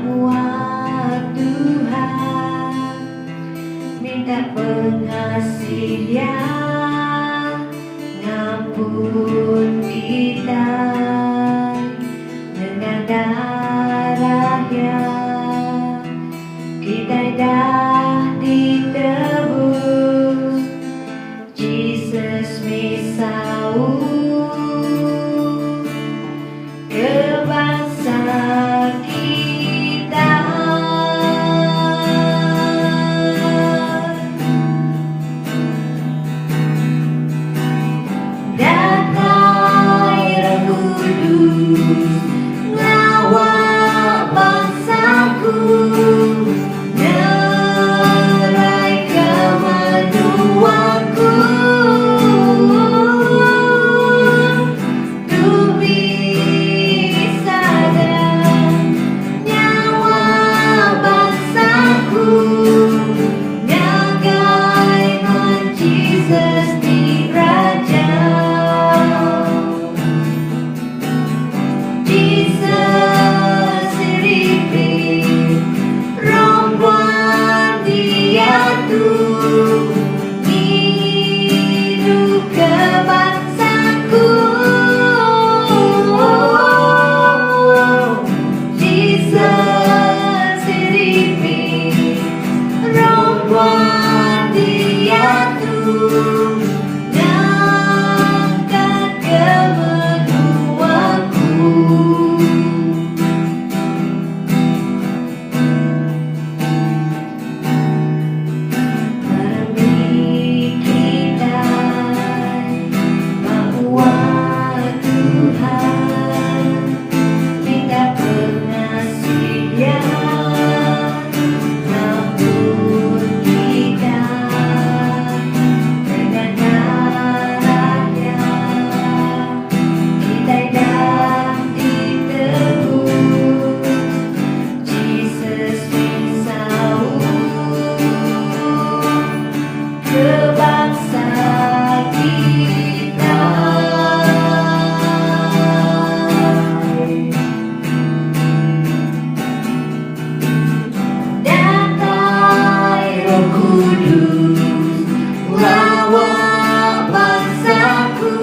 Maha Tuhan, minta pengasihan, ngampun kita dengan darahnya. Kita dah ditebus, Jesus Mesau, ke bangsa kita. Datai Roh Kudus, ngawal bangsaku, nerai kemanuanku, tu bisa dan nyawa bangsaku, nyagai non Jesus di raja. Jesus siripi romboan dia tu hidup ke bangsaku. Jesus siripi romboan dia tu ngangkat kemenuanku. Mari kita bahwa Tuhan minta pengasihan, ngampun kita dengan darahnya. Kita dah ditebus, Jesus Mesau, ke bangsa kita. Datai Roh Kudus, ngawal bangsaku,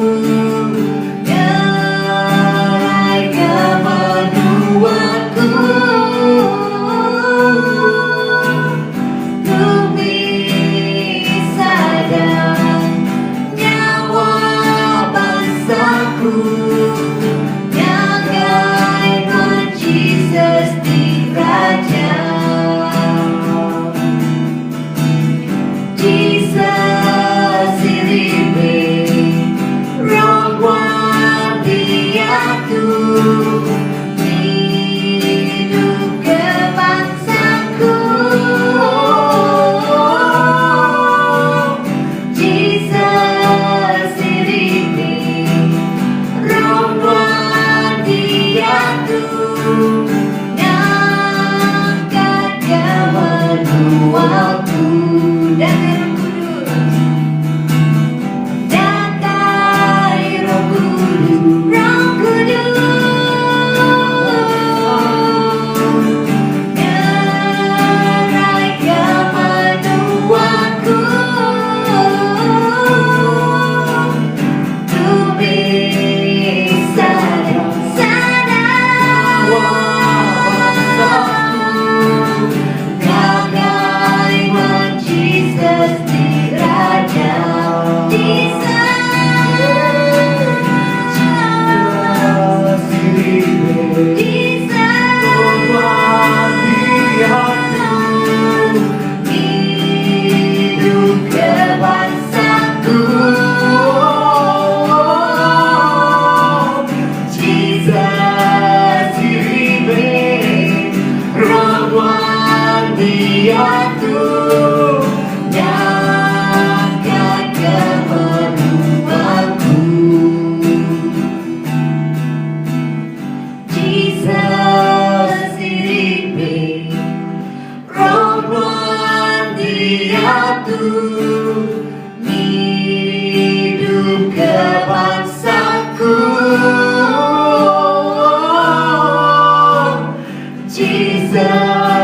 nerai kemanuanku, tu bisa dan nyawa bangsaku, nyagai non Jesus di raja. Jesus siripi romboan dia tu hidup ke bangsaku. Jesus siripi romboan dia tu ngangkat kemenuanku. Datai Roh Kudus, Roh Kudus, nerai kemanuanku, tu bisa sadar gagai non Jesus di raja. Hidup ke bangsaku, Jesus siripi romboan dia tu ngangkat kemenuanku. Jesus siripi romboan dia tu hidup ke bangsaku. Jesus Tuhan.